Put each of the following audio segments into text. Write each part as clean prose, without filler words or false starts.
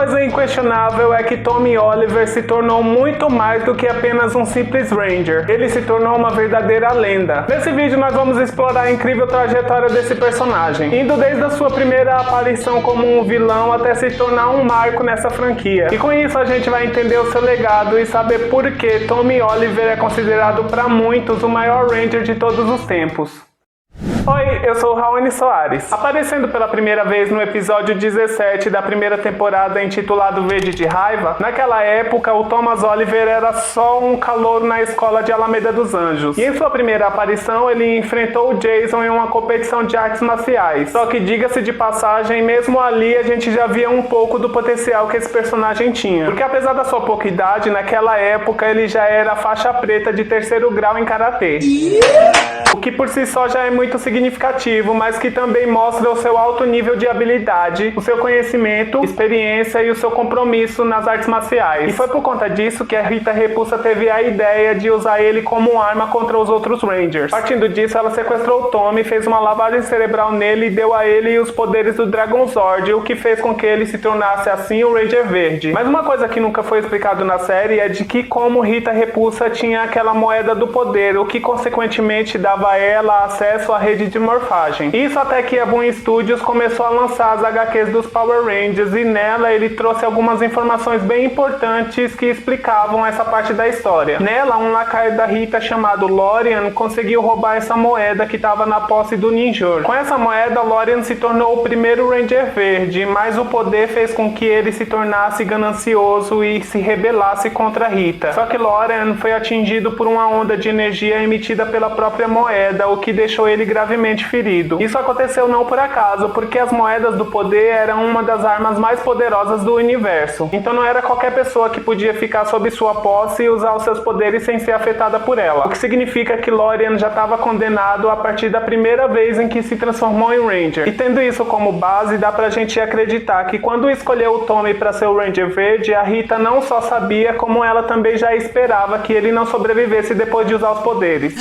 coisa inquestionável é que Tommy Oliver se tornou muito mais do que apenas um simples Ranger. Ele se tornou uma verdadeira lenda. Nesse vídeo nós vamos explorar a incrível trajetória desse personagem, indo desde a sua primeira aparição como um vilão até se tornar um marco nessa franquia. E com isso a gente vai entender o seu legado e saber por que Tommy Oliver é considerado para muitos o maior Ranger de todos os tempos. Oi, eu sou o Raoni Soares, aparecendo pela primeira vez no episódio 17 da primeira temporada intitulado Verde de Raiva. Naquela época, o Thomas Oliver era só um calouro na escola de Alameda dos Anjos. E em sua primeira aparição, ele enfrentou o Jason em uma competição de artes marciais. Só que, diga-se de passagem, mesmo ali a gente já via um pouco do potencial que esse personagem tinha. Porque apesar da sua pouca idade, naquela época ele já era faixa preta de 3º grau em Karatê. O que por si só já é muito significativo, mas que também mostra o seu alto nível de habilidade, o seu conhecimento, experiência e o seu compromisso nas artes marciais. E foi por conta disso que a Rita Repulsa teve a ideia de usar ele como arma contra os outros Rangers. Partindo disso, ela sequestrou o Tommy, fez uma lavagem cerebral nele e deu a ele os poderes do Dragon Zord, o que fez com que ele se tornasse assim o Ranger Verde. Mas uma coisa que nunca foi explicado na série é de que como Rita Repulsa tinha aquela moeda do poder, o que consequentemente dava a ela acesso à rede de morfagem. Isso até que a Boom Studios começou a lançar as HQs dos Power Rangers e nela ele trouxe algumas informações bem importantes que explicavam essa parte da história. Nela, um lacaio da Rita chamado Lorian conseguiu roubar essa moeda que estava na posse do Ninjor. Com essa moeda, Lorian se tornou o primeiro Ranger Verde, mas o poder fez com que ele se tornasse ganancioso e se rebelasse contra Rita. Só que Lorian foi atingido por uma onda de energia emitida pela própria moeda, o que deixou ele gravemente ferido. Isso aconteceu não por acaso, porque as moedas do poder eram uma das armas mais poderosas do universo. Então não era qualquer pessoa que podia ficar sob sua posse e usar os seus poderes sem ser afetada por ela. O que significa que Lorian já estava condenado a partir da primeira vez em que se transformou em Ranger. E tendo isso como base, dá pra gente acreditar que quando escolheu o Tommy para ser o Ranger Verde, a Rita não só sabia, como ela também já esperava que ele não sobrevivesse depois de usar os poderes.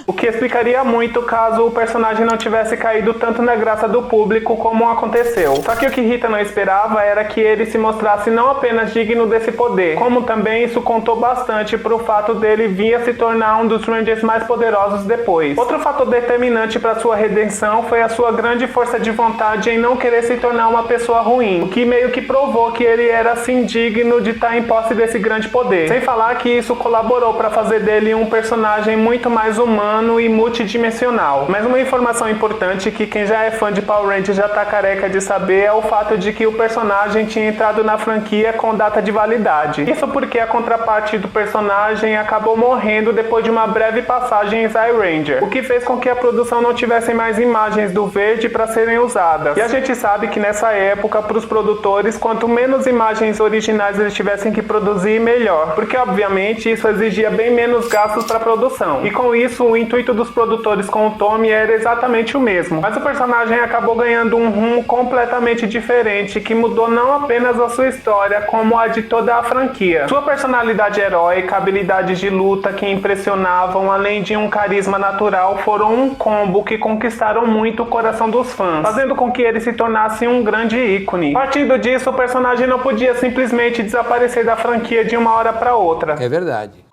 O que explicaria muito caso o personagem não tivesse caído tanto na graça do público como aconteceu. Só que o que Rita não esperava era que ele se mostrasse não apenas digno desse poder, como também isso contou bastante pro fato dele vir a se tornar um dos Rangers mais poderosos depois. Outro fator determinante para sua redenção foi a sua grande força de vontade em não querer se tornar uma pessoa ruim, o que meio que provou que ele era assim digno de estar em posse desse grande poder. Sem falar que isso colaborou para fazer dele um personagem muito mais humano e multidimensional. Mas uma informação importante que quem já é fã de Power Rangers já tá careca de saber é o fato de que o personagem tinha entrado na franquia com data de validade. Isso porque a contraparte do personagem acabou morrendo depois de uma breve passagem em Zyranger, o que fez com que a produção não tivesse mais imagens do Verde para serem usadas. E a gente sabe que nessa época, para os produtores, quanto menos imagens originais eles tivessem que produzir, melhor, porque obviamente isso exigia bem menos gastos para a produção. E com isso, o intuito dos produtores com o Tommy era exatamente o mesmo. Mas o personagem acabou ganhando um rumo completamente diferente, que mudou não apenas a sua história, como a de toda a franquia. Sua personalidade heróica, habilidades de luta que impressionavam, além de um carisma natural, foram um combo que conquistaram muito o coração dos fãs, fazendo com que ele se tornasse um grande ícone. Partindo disso, o personagem não podia simplesmente desaparecer da franquia de uma hora para outra. É verdade.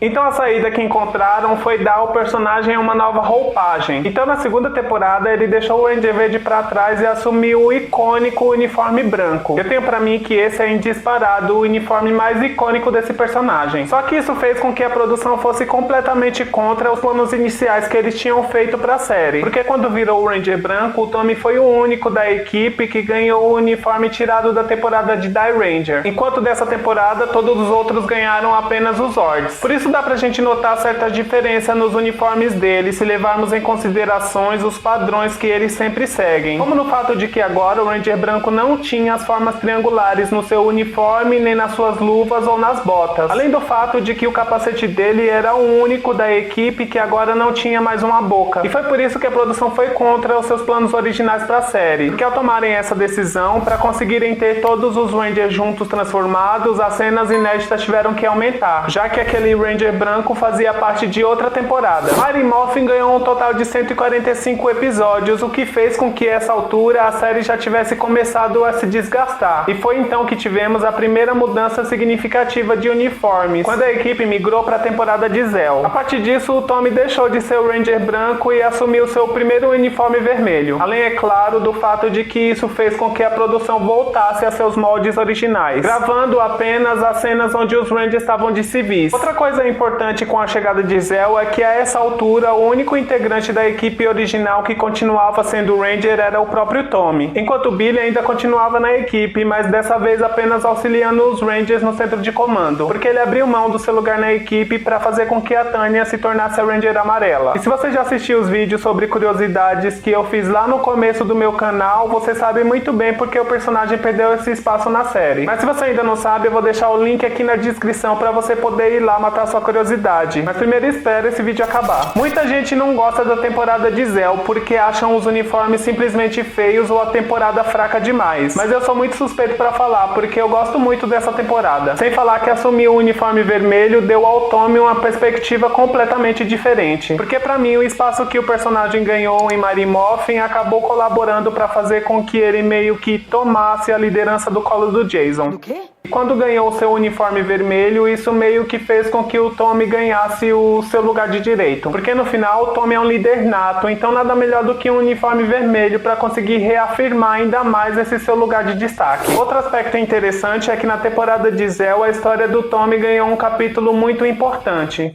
Então a saída que encontraram foi dar ao personagem uma nova roupagem. Então na segunda temporada ele deixou o Ranger Verde pra trás e assumiu o icônico uniforme branco. Eu tenho pra mim que esse é indisparado o uniforme mais icônico desse personagem. Só que isso fez com que a produção fosse completamente contra os planos iniciais que eles tinham feito pra série. Porque quando virou o Ranger branco, o Tommy foi o único da equipe que ganhou o uniforme tirado da temporada de Die Ranger. Enquanto dessa temporada todos os outros ganharam apenas os Zords. Por isso dá pra gente notar certa diferença nos uniformes dele, se levarmos em considerações os padrões que eles sempre seguem. Como no fato de que agora o Ranger branco não tinha as formas triangulares no seu uniforme, nem nas suas luvas ou nas botas. Além do fato de que o capacete dele era o único da equipe que agora não tinha mais uma boca. E foi por isso que a produção foi contra os seus planos originais pra série. Porque ao tomarem essa decisão, para conseguirem ter todos os Rangers juntos transformados, as cenas inéditas tiveram que aumentar, já que aquele Ranger Ranger branco fazia parte de outra temporada. Mighty Morphin ganhou um total de 145 episódios, o que fez com que, a essa altura, a série já tivesse começado a se desgastar. E foi então que tivemos a primeira mudança significativa de uniformes, quando a equipe migrou para a temporada de Zell. A partir disso, o Tommy deixou de ser o Ranger branco e assumiu seu primeiro uniforme vermelho. Além, é claro, do fato de que isso fez com que a produção voltasse a seus moldes originais, gravando apenas as cenas onde os Rangers estavam de civis. Outra coisa importante com a chegada de Zell é que, a essa altura, o único integrante da equipe original que continuava sendo Ranger era o próprio Tommy, enquanto Billy ainda continuava na equipe, mas dessa vez apenas auxiliando os Rangers no centro de comando, porque ele abriu mão do seu lugar na equipe para fazer com que a Tanya se tornasse a Ranger amarela. E se você já assistiu os vídeos sobre curiosidades que eu fiz lá no começo do meu canal, você sabe muito bem porque o personagem perdeu esse espaço na série. Mas se você ainda não sabe, eu vou deixar o link aqui na descrição para você poder ir lá matar sua curiosidade. Mas primeiro espera esse vídeo acabar. Muita gente não gosta da temporada de Zell porque acham os uniformes simplesmente feios ou a temporada fraca demais. Mas eu sou muito suspeito para falar porque eu gosto muito dessa temporada. Sem falar que assumir o uniforme vermelho deu ao Tommy uma perspectiva completamente diferente. Porque pra mim o espaço que o personagem ganhou em Mighty Morphin acabou colaborando para fazer com que ele meio que tomasse a liderança do colo do Jason. Do quê? E quando ganhou seu uniforme vermelho, isso meio que fez com que o Tommy ganhasse o seu lugar de direito. Porque no final o Tommy é um líder nato, então nada melhor do que um uniforme vermelho para conseguir reafirmar ainda mais esse seu lugar de destaque. Outro aspecto interessante é que na temporada de Zell, a história do Tommy ganhou um capítulo muito importante.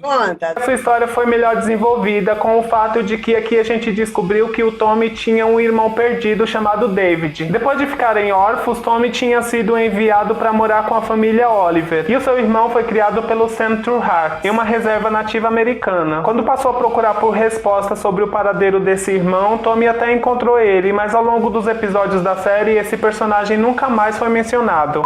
Essa história foi melhor desenvolvida com o fato de que aqui a gente descobriu que o Tommy tinha um irmão perdido chamado David. Depois de ficarem órfãos, Tommy tinha sido enviado para morar com a família Oliver, e o seu irmão foi criado pelo Sam Trueheart em uma reserva nativa americana. Quando passou a procurar por respostas sobre o paradeiro desse irmão, Tommy até encontrou ele, mas ao longo dos episódios da série, esse personagem nunca mais foi mencionado.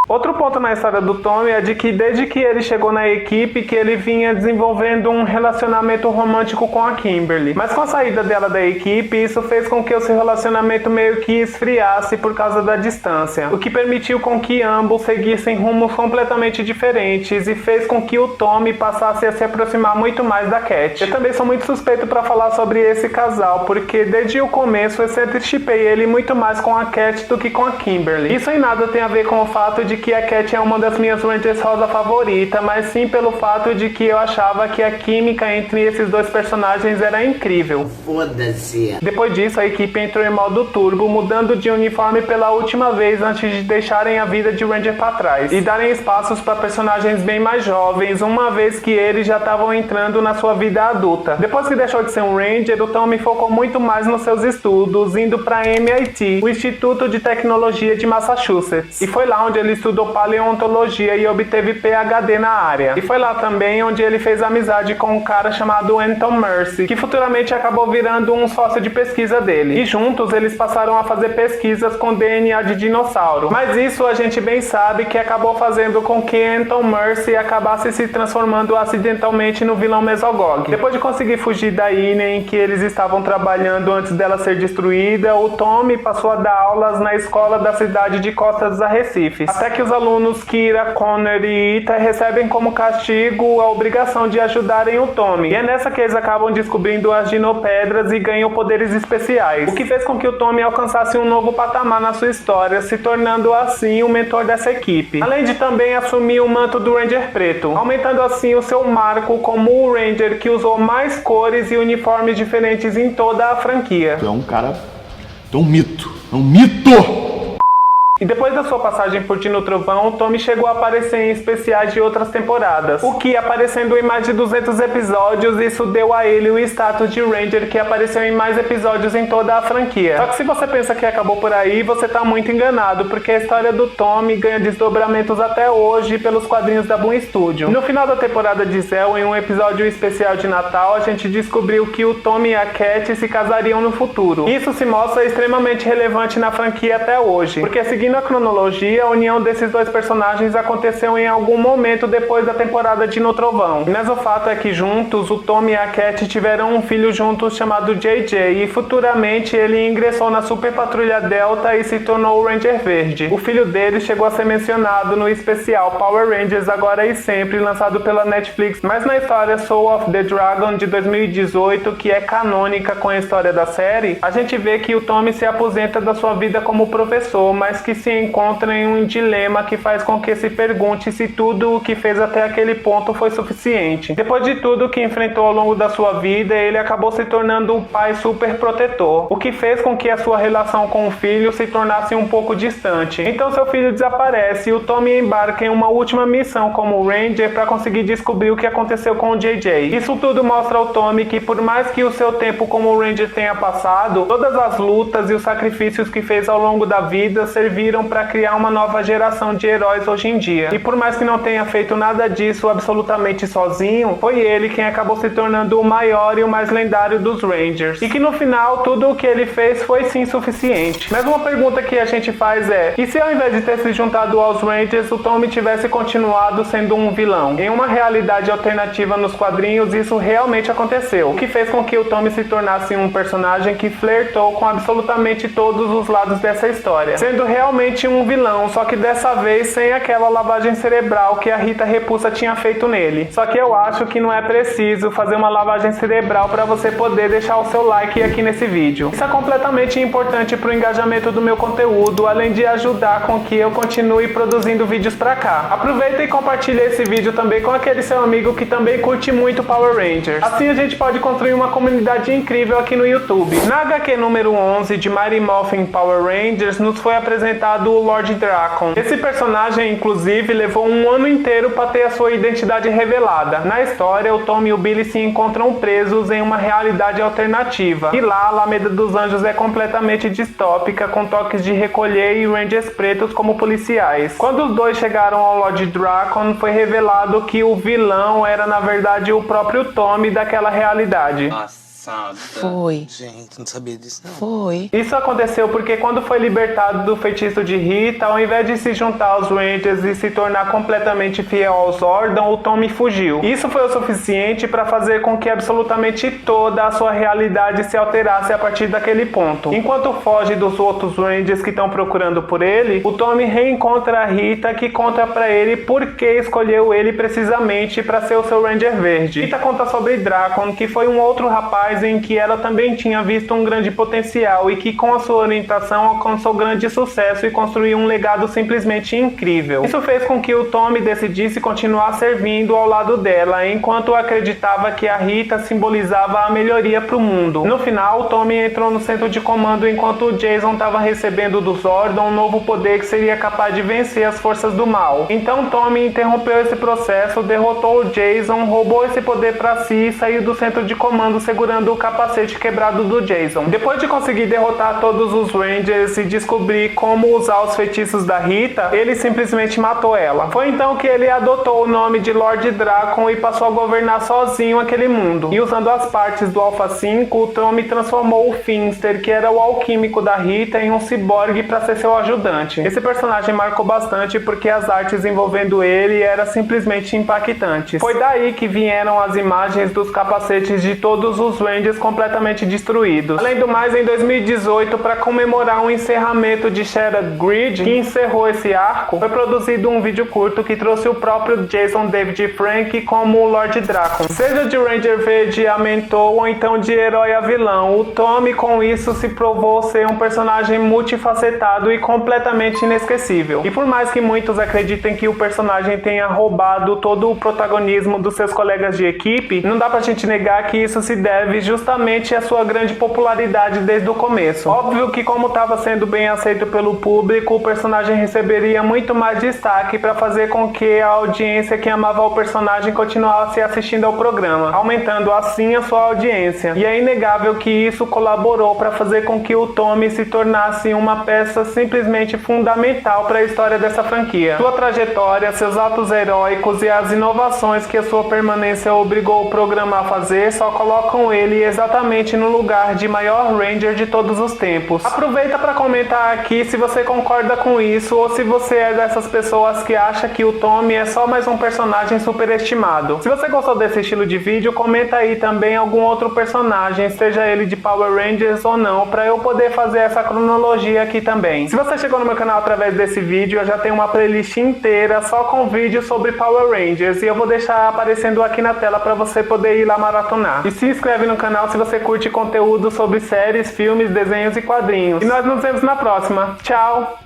Outro ponto na história do Tommy é de que desde que ele chegou na equipe, que ele vinha desenvolvendo um relacionamento romântico com a Kimberly. Mas com a saída dela da equipe, isso fez com que o seu relacionamento meio que esfriasse por causa da distância, o que permitiu com que ambos seguissem rumos completamente diferentes e fez com que o Tommy passasse a se aproximar muito mais da Cat. Eu também sou muito suspeito para falar sobre esse casal, porque desde o começo eu sempre shippei ele muito mais com a Cat do que com a Kimberly. Isso em nada tem a ver com o fato de que a Cat é uma das minhas Rangers rosa favorita, mas sim pelo fato de que eu achava que a química entre esses dois personagens era incrível. Foda-se. Depois disso, a equipe entrou em modo turbo, mudando de uniforme pela última vez antes de deixarem a vida de Ranger para trás e darem espaços para personagens bem mais jovens, uma vez que eles já estavam entrando na sua vida adulta. Depois que deixou de ser um Ranger, o Tommy focou muito mais nos seus estudos, indo para MIT, o Instituto de Tecnologia de Massachusetts, e foi lá onde ele estudou paleontologia e obteve PhD na área. E foi lá também onde ele fez amizade com um cara chamado Anton Mercy, que futuramente acabou virando um sócio de pesquisa dele. E juntos eles passaram a fazer pesquisas com DNA de dinossauro. Mas isso a gente bem sabe que acabou fazendo com que Anton Mercy acabasse se transformando acidentalmente no vilão Mesogog. Depois de conseguir fugir da ilha em que eles estavam trabalhando antes dela ser destruída, o Tommy passou a dar aulas na escola da cidade de Costa dos Arrecifes, até que os alunos Kira, Connor e Ita recebem como castigo a obrigação de ajudarem o Tommy. E é nessa que eles acabam descobrindo as dinopedras e ganham poderes especiais, o que fez com que o Tommy alcançasse um novo patamar na sua história, se tornando assim o mentor dessa equipe. Além de também assumir o manto do Ranger Preto, aumentando assim o seu marco como o Ranger que usou mais cores e uniformes diferentes em toda a franquia. Tu é um cara... Tu é um mito. É um mito! E depois da sua passagem por Dino Trovão, Tommy chegou a aparecer em especiais de outras temporadas, o que, aparecendo em mais de 200 episódios, isso deu a ele o status de Ranger que apareceu em mais episódios em toda a franquia. Só que se você pensa que acabou por aí, você tá muito enganado, porque a história do Tommy ganha desdobramentos até hoje pelos quadrinhos da Boom Studio. No final da temporada de Zell, em um episódio especial de Natal, a gente descobriu que o Tommy e a Cat se casariam no futuro. Isso se mostra extremamente relevante na franquia até hoje, porque seguindo Seguindo a cronologia, a união desses dois personagens aconteceu em algum momento depois da temporada de No Trovão. Mas o fato é que juntos, o Tommy e a Cat tiveram um filho juntos chamado JJ, e futuramente ele ingressou na Super Patrulha Delta e se tornou o Ranger Verde. O filho dele chegou a ser mencionado no especial Power Rangers Agora e Sempre, lançado pela Netflix, mas na história Soul of the Dragon de 2018, que é canônica com a história da série, a gente vê que o Tommy se aposenta da sua vida como professor, mas que se encontra em um dilema que faz com que se pergunte se tudo o que fez até aquele ponto foi suficiente. Depois de tudo que enfrentou ao longo da sua vida, ele acabou se tornando um pai super protetor, o que fez com que a sua relação com o filho se tornasse um pouco distante. Então seu filho desaparece e o Tommy embarca em uma última missão como Ranger para conseguir descobrir o que aconteceu com o JJ. Isso tudo mostra ao Tommy que, por mais que o seu tempo como Ranger tenha passado, todas as lutas e os sacrifícios que fez ao longo da vida serviram para criar uma nova geração de heróis hoje em dia. E por mais que não tenha feito nada disso absolutamente sozinho, foi ele quem acabou se tornando o maior e o mais lendário dos Rangers. E que no final, tudo o que ele fez foi sim suficiente. Mas uma pergunta que a gente faz é: e se ao invés de ter se juntado aos Rangers, o Tommy tivesse continuado sendo um vilão? Em uma realidade alternativa nos quadrinhos, isso realmente aconteceu, o que fez com que o Tommy se tornasse um personagem que flertou com absolutamente todos os lados dessa história, sendo realmente um vilão, só que dessa vez sem aquela lavagem cerebral que a Rita Repulsa tinha feito nele. Só que eu acho que não é preciso fazer uma lavagem cerebral para você poder deixar o seu like aqui nesse vídeo. Isso é completamente importante para o engajamento do meu conteúdo, além de ajudar com que eu continue produzindo vídeos pra cá. Aproveita e compartilha esse vídeo também com aquele seu amigo que também curte muito Power Rangers. Assim a gente pode construir uma comunidade incrível aqui no YouTube. Na HQ número 11 de Mighty Morphin Power Rangers, nos foi apresentado o Lord Drakkon. Esse personagem, inclusive, levou um ano inteiro para ter a sua identidade revelada. Na história, o Tom e o Billy se encontram presos em uma realidade alternativa. E lá, a Alameda dos Anjos é completamente distópica, com toques de recolher e Rangers pretos como policiais. Quando os dois chegaram ao Lord Drakkon, foi revelado que o vilão era, na verdade, o próprio Tommy daquela realidade. Foi. Gente, não sabia disso não. Foi. Isso aconteceu porque quando foi libertado do feitiço de Rita, ao invés de se juntar aos Rangers e se tornar completamente fiel aos Zordon, o Tommy fugiu. Isso foi o suficiente para fazer com que absolutamente toda a sua realidade se alterasse a partir daquele ponto. Enquanto foge dos outros Rangers que estão procurando por ele, o Tommy reencontra a Rita, que conta para ele por que escolheu ele precisamente para ser o seu Ranger Verde. Rita conta sobre Drakkon, que foi um outro rapaz em que ela também tinha visto um grande potencial e que com a sua orientação alcançou grande sucesso e construiu um legado simplesmente incrível. Isso fez com que o Tommy decidisse continuar servindo ao lado dela, enquanto acreditava que a Rita simbolizava a melhoria para o mundo. No final, o Tommy entrou no centro de comando enquanto o Jason estava recebendo do Zordon um novo poder que seria capaz de vencer as forças do mal. Então Tommy interrompeu esse processo, derrotou o Jason, roubou esse poder para si e saiu do centro de comando segurando o capacete quebrado do Jason. Depois de conseguir derrotar todos os Rangers e descobrir como usar os feitiços da Rita, ele simplesmente matou ela. Foi então que ele adotou o nome de Lord Drakkon e passou a governar sozinho aquele mundo. E usando as partes do Alpha 5, o Tommy transformou o Finster, que era o alquímico da Rita, em um ciborgue para ser seu ajudante. Esse personagem marcou bastante porque as artes envolvendo ele eram simplesmente impactantes. Foi daí que vieram as imagens dos capacetes de todos os Rangers completamente destruídos. Além do mais, em 2018, para comemorar o encerramento de Shattered Grid, que encerrou esse arco, foi produzido um vídeo curto que trouxe o próprio Jason David Frank como o Lord Drakkon. Seja de Ranger Verde a mentor ou então de herói a vilão, o Tommy com isso se provou ser um personagem multifacetado e completamente inesquecível. E por mais que muitos acreditem que o personagem tenha roubado todo o protagonismo dos seus colegas de equipe, não dá pra gente negar que isso se deve justamente à sua grande popularidade desde o começo. Óbvio que como estava sendo bem aceito pelo público, o personagem receberia muito mais destaque para fazer com que a audiência que amava o personagem continuasse assistindo ao programa, aumentando assim a sua audiência. E é inegável que isso colaborou para fazer com que o Tommy se tornasse uma peça simplesmente fundamental para a história dessa franquia. Sua trajetória, seus atos heróicos e as inovações que a sua permanência obrigou o programa a fazer só colocam ele ele exatamente no lugar de maior Ranger de todos os tempos. Aproveita para comentar aqui se você concorda com isso ou se você é dessas pessoas que acha que o Tommy é só mais um personagem superestimado. Se você gostou desse estilo de vídeo, comenta aí também algum outro personagem, seja ele de Power Rangers ou não, para eu poder fazer essa cronologia aqui também. Se você chegou no meu canal através desse vídeo, eu já tenho uma playlist inteira só com vídeos sobre Power Rangers e eu vou deixar aparecendo aqui na tela para você poder ir lá maratonar. E se inscreve no canal se você curte conteúdo sobre séries, filmes, desenhos e quadrinhos. E nós nos vemos na próxima. Tchau!